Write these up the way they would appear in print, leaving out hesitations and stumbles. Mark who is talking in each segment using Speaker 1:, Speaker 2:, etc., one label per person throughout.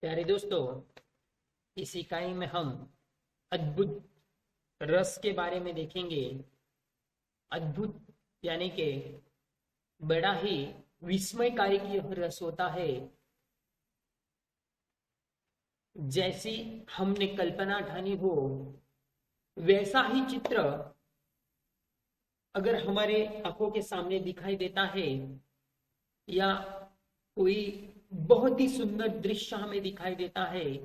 Speaker 1: प्यारे दोस्तों, इस इकाई में हम अद्भुत रस के बारे में देखेंगे। अद्भुत यानी कि बड़ा ही विस्मयकारी की यह रस होता है। जैसी हमने कल्पना ठानी हो वैसा ही चित्र अगर हमारे आंखों के सामने दिखाई देता है, या कोई बहुत ही सुंदर दृश्य हमें दिखाई देता है,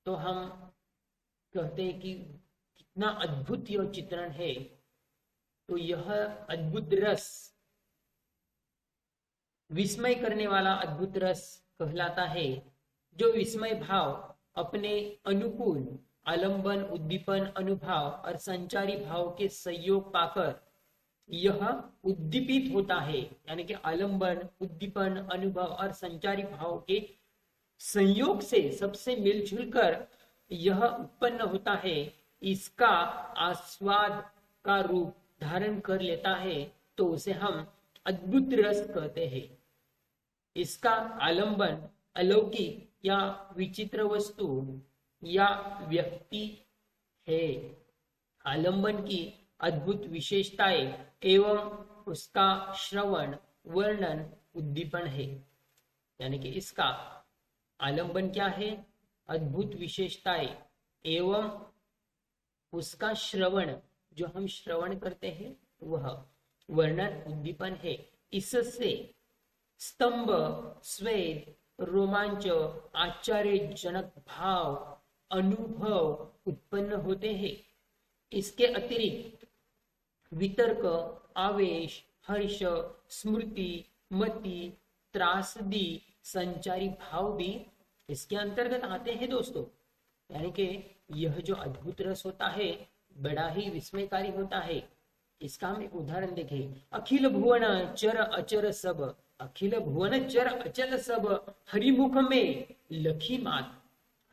Speaker 1: तो हम कहते हैं कि कितना अद्भुत यह चित्रण है। तो यह अद्भुत रस, विस्मय करने वाला अद्भुत रस कहलाता है। जो विस्मय भाव अपने अनुकूल आलंबन, उद्दीपन, अनुभाव और संचारी भाव के संयोग पाकर यह उद्दीपित होता है, यानी कि आलंबन, उद्दीपन, अनुभव और संचारी भाव के संयोग से सबसे मिलजुल कर यह उत्पन्न होता है। इसका आस्वाद का रूप धारण कर लेता है, तो उसे हम अद्भुत रस कहते हैं। इसका आलंबन अलौकिक या विचित्र वस्तु या व्यक्ति है। आलंबन की अद्भुत विशेषताएं एवं उसका श्रवण, वर्णन, उद्दीपन है। यानी कि इसका आलंबन क्या है? अद्भुत विशेषताएं एवं उसका श्रवण, जो हम श्रवण करते हैं वह, वर्णन, उद्दीपन है। इससे स्तंभ, स्वेद, रोमांच, आश्चर्यजनक भाव, अनुभव उत्पन्न होते हैं। इसके अतिरिक्त वितर्क, आवेश, हर्ष, स्मृति, मति, त्रासदी, संचारी भाव भी इसके अंतर्गत आते हैं दोस्तों। यानी कि यह जो अद्भुत रस होता है बड़ा ही विस्मयकारी होता है। इसका हम एक उदाहरण देखें। अखिल भुवन चर अचर सब, अखिल भुवन चर अचल सब, हरिमुख में लखी मात,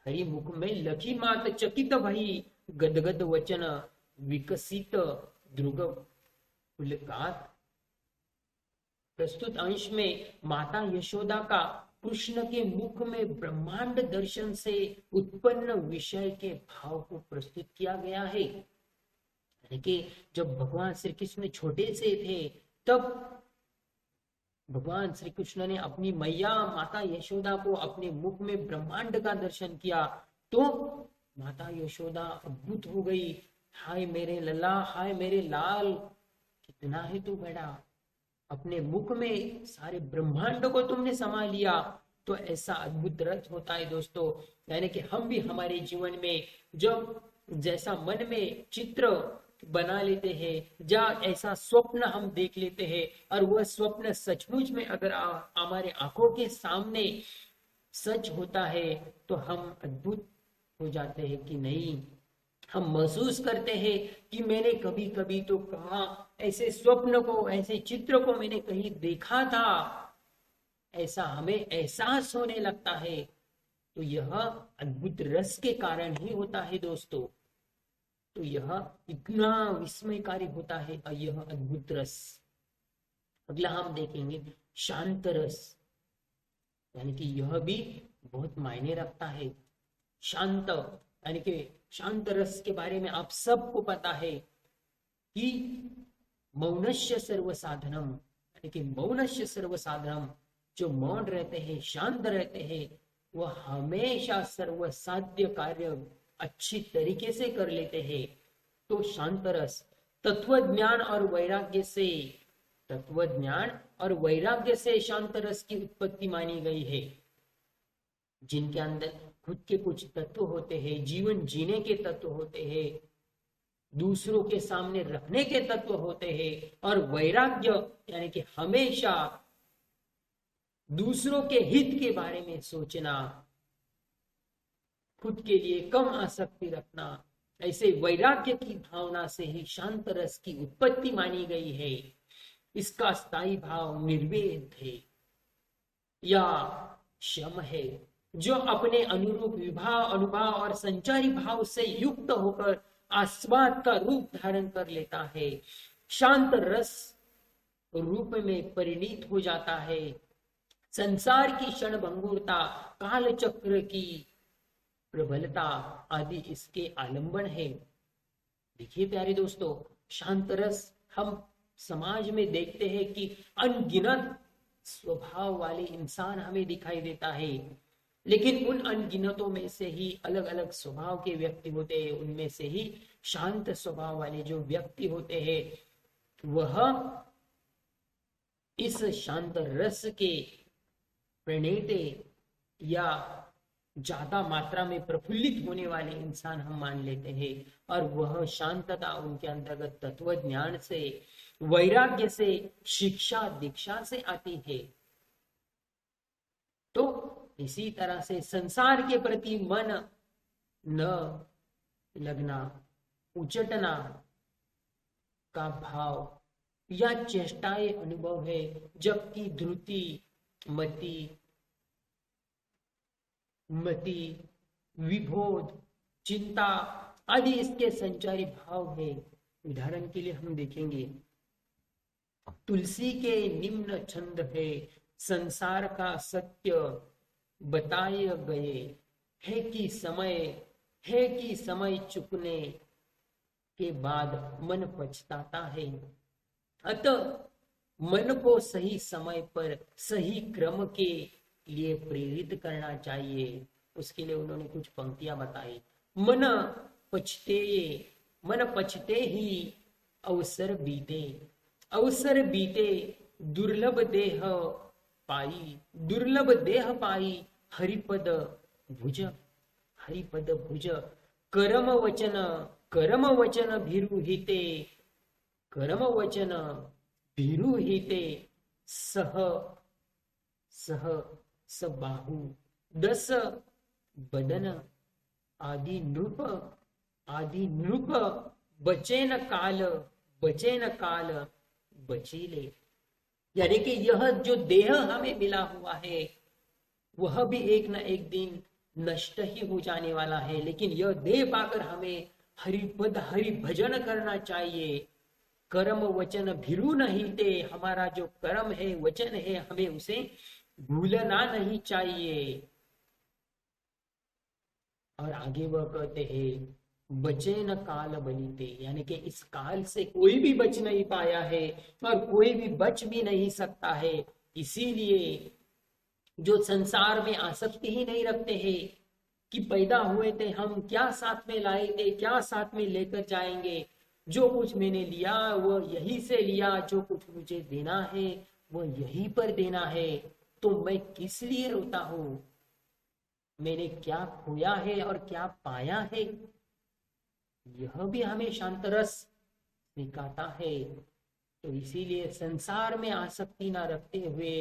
Speaker 1: हरिमुख में लखी मात, चकित भई गदगद वचन, विकसित ध्रुव पुलकात। प्रस्तुत अंश में माता यशोदा का कृष्ण के मुख में ब्रह्मांड दर्शन से उत्पन्न विषय के भाव को प्रस्तुत किया गया है। कि जब भगवान श्री कृष्ण छोटे से थे तब भगवान श्री कृष्ण ने अपनी मैया माता यशोदा को अपने मुख में ब्रह्मांड का दर्शन किया, तो माता यशोदा अद्भुत हो गई। हाय मेरे लल्ला, हाय मेरे लाल, कितना है तू बड़ा, अपने मुख में सारे ब्रह्मांड को तुमने समा लिया। तो ऐसा अद्भुत रस होता है दोस्तों। यानी कि हम भी हमारे जीवन में जब जैसा मन में चित्र बना लेते हैं, या ऐसा स्वप्न हम देख लेते हैं, और वह स्वप्न सचमुच में अगर हमारे आंखों के सामने सच होता है, तो हम अद्भुत हो जाते हैं कि नहीं, हम महसूस करते हैं कि मैंने कभी कभी तो कहा ऐसे स्वप्न को, ऐसे चित्र को मैंने कहीं देखा था, ऐसा हमें एहसास होने लगता है। तो यह अद्भुत रस के कारण ही होता है दोस्तों। तो यह इतना विस्मयकारी होता है यह अद्भुत रस। अगला हम देखेंगे शांत रस, यानी कि यह भी बहुत मायने रखता है। शांत यानी कि शांत रस के बारे में आप सबको पता है कि मौनस्य सर्व साधनम, यानी कि मौनस्य सर्व साधनम, जो मौन रहते हैं, शांत रहते हैं, वह हमेशा सर्व साध्य कार्य अच्छी तरीके से कर लेते हैं। तो शांत रस तत्व ज्ञान और वैराग्य से, तत्व ज्ञान और वैराग्य से शांत रस की उत्पत्ति मानी गई है। जिनके अंदर खुद के कुछ तत्व होते हैं, जीवन जीने के तत्व होते हैं, दूसरों के सामने रखने के तत्व होते हैं, और वैराग्य यानी कि हमेशा दूसरों के हित के बारे में सोचना, खुद के लिए कम आसक्ति रखना, ऐसे वैराग्य की भावना से ही शांत रस की उत्पत्ति मानी गई है। इसका स्थायी भाव निर्वेद है या शम है, जो अपने अनुरूप विभाव, अनुभाव और संचारी भाव से युक्त होकर आस्वाद का रूप धारण कर लेता है। शांत रस रूप में परिणित हो जाता है। संसार की क्षणभंगुरता, काल चक्र की प्रबलता आदि इसके आलंबन है। देखिए प्यारे दोस्तों, शांत रस हम समाज में देखते हैं कि अनगिनत स्वभाव वाले इंसान हमें दिखाई देता है, लेकिन उन अनगिनतों में से ही अलग अलग स्वभाव के व्यक्ति होते हैं। उनमें से ही शांत स्वभाव वाले जो व्यक्ति होते हैं वह इस शांत रस के प्रणेते या ज्यादा मात्रा में प्रफुल्लित होने वाले इंसान हम मान लेते हैं। और वह शांतता उनके अंतर्गत तत्व ज्ञान से, वैराग्य से, शिक्षा दीक्षा से आती है। तो इसी तरह से संसार के प्रति मन न लगना, उचटना का भाव या चेष्टाएं अनुभव है, जबकि धृति, मति, विबोध, चिंता आदि इसके संचारी भाव है। उदाहरण के लिए हम देखेंगे, तुलसी के निम्न छंद है, संसार का सत्य बताए गए, है कि समय चुकने के बाद मन पछताता है। अतः मन को सही समय पर सही क्रम के लिए प्रेरित करना चाहिए। उसके लिए उन्होंने कुछ पंक्तियां बताई। मन पछते ही अवसर बीते, दुर्लभ देह पाई हरिपद भुज, कर्म वचन भीरुहिते सह बाहु, दस बदन आदि नृप बचेन काल बचीले। यानी कि यह जो देह हमें मिला हुआ है वह भी एक न एक दिन नष्ट ही हो जाने वाला है, लेकिन यह देह पाकर हमें हरिपद हरि भजन करना चाहिए। कर्म वचन भिरु नहीं ते, हमारा जो कर्म है, वचन है, हमें उसे भूलना नहीं चाहिए। और आगे वह कहते हैं बचे न काल बनीते, यानी कि इस काल से कोई भी बच नहीं पाया है और कोई भी बच भी नहीं सकता है। इसीलिए जो संसार में आसक्ति ही नहीं रखते हैं कि पैदा हुए थे हम, क्या साथ में लाए थे, क्या साथ में लेकर जाएंगे, जो कुछ मैंने लिया वह यहीं से लिया, जो कुछ मुझे देना है वह यहीं पर देना है, तो मैं किस लिए रोता हूं, मैंने क्या खोया है और क्या पाया है। यह भी हमें शांत रस सिखाता है। तो इसीलिए संसार में आसक्ति ना रखते हुए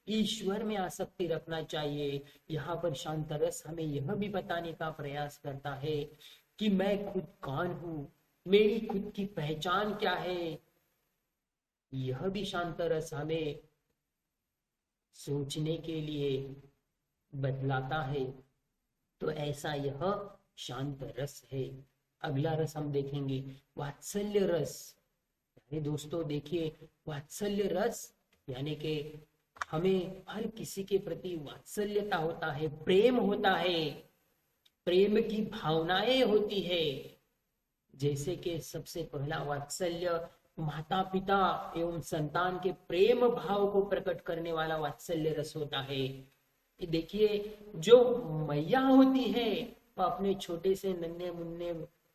Speaker 1: ईश्वर में आसक्ति रखना चाहिए। यहाँ पर शांत रस हमें यह भी बताने का प्रयास करता है कि मैं खुद कौन हूँ, मेरी खुद की पहचान क्या है। यह भी शांत रस हमें सोचने के लिए बतलाता है। तो ऐसा यह शांत रस है। अगला रस हम देखेंगे वात्सल्य रस। यानी दोस्तों देखिए, वात्सल्य रस यानी कि हमें हर किसी के प्रति वात्सल्यता होता है, प्रेम होता है, प्रेम की भावनाएं होती है। जैसे कि सबसे पहला वात्सल्य माता पिता एवं संतान के प्रेम भाव को प्रकट करने वाला वात्सल्य रस होता है। देखिए, जो मैया होती है वह अपने छोटे से नन्हे मुन्ने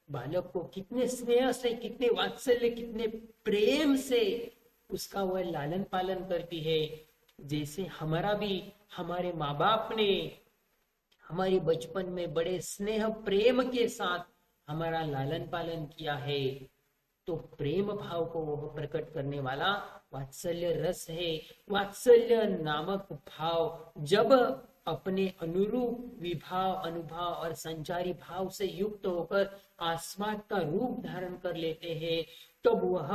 Speaker 1: बालक को कितने स्नेह से, कितने वात्सल्य, कितने प्रेम से उसका वह लालन पालन करती है। जैसे हमारा भी हमारे माँ बाप ने हमारे बचपन में बड़े स्नेह प्रेम के साथ हमारा लालन पालन किया है, तो प्रेम भाव को वह प्रकट करने वाला वात्सल्य रस है। वात्सल्य नामक भाव जब अपने अनुरूप विभाव, अनुभाव और संचारी भाव से युक्त होकर आस्वाद का रूप धारण कर लेते हैं, तब वह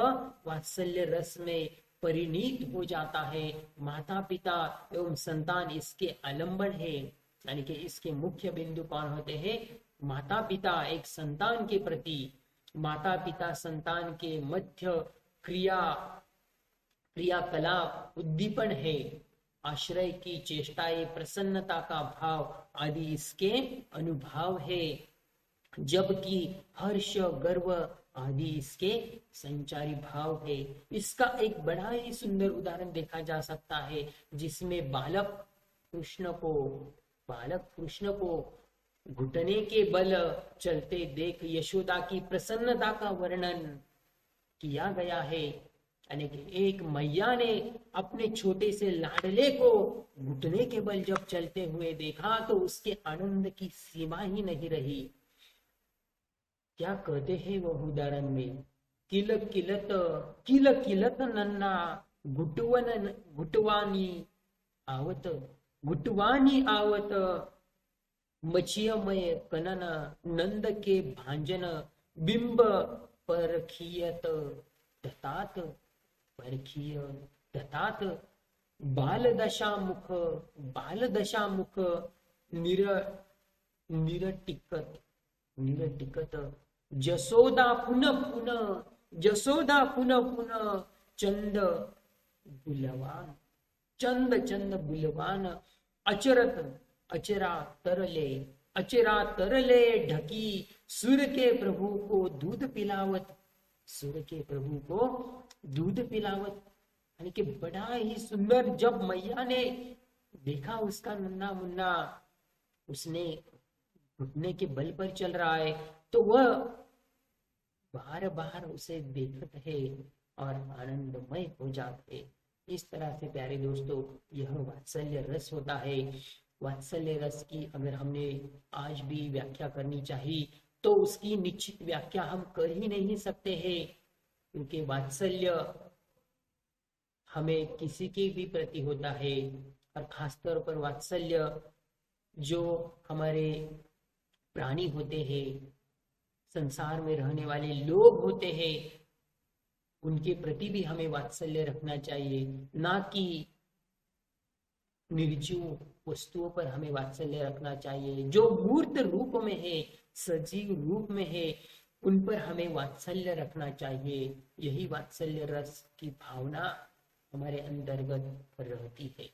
Speaker 1: वात्सल्य रस में परिणीत हो जाता है। माता पिता एवं संतान इसके आलंबन है, यानी कि इसके मुख्य बिंदु कौन होते हैं? माता पिता एक संतान के प्रति, माता पिता संतान के मध्य क्रियाकलाप उद्दीपन है। आश्रय की चेष्टाएं, प्रसन्नता का भाव आदि इसके अनुभाव है, जबकि हर्ष, गर्व आदि इसके संचारी भाव है। इसका एक बड़ा ही सुंदर उदाहरण देखा जा सकता है, जिसमें बालक कृष्ण को घुटने के बल चलते देख यशोदा की प्रसन्नता का वर्णन किया गया है। यानी कि एक मैया ने अपने छोटे से लाडले को घुटने के बल जब चलते हुए देखा तो उसके आनंद की सीमा ही नहीं रही। क्या कहते हैं वो उदाहरण में, किल किलत नन्ना घुटवानी आवत मचियमय कनन नंद के भांजन बिंब परखियत दतात बालदशामुख निरटिकत जसोदा पुनः पुनः चंद बुलवान अचरा तरले ढकी सुर के प्रभु को दूध पिलावत। यानी कि बड़ा ही सुंदर, जब मैया ने देखा उसका नन्हा मुन्ना उसने घुटने के बल पर चल रहा है, तो वह बार बार उसे देखते है और आनंदमय हो जाते। इस तरह से प्यारे दोस्तों, यह वात्सल्य रस होता है। वात्सल्य रस की अगर हमने आज भी व्याख्या करनी चाहिए तो उसकी निश्चित व्याख्या हम कर ही नहीं सकते हैं, क्योंकि वात्सल्य हमें किसी के भी प्रति होता है, और खासतौर पर वात्सल्य जो हमारे प्राणी होते हैं, संसार में रहने वाले लोग होते हैं, उनके प्रति भी हमें वात्सल्य रखना चाहिए, ना कि निर्जीव वस्तुओं पर हमें वात्सल्य रखना चाहिए। जो मूर्त रूप में है, सजीव रूप में है, उन पर हमें वात्सल्य रखना चाहिए। यही वात्सल्य रस की भावना हमारे अंतर्गत रहती है।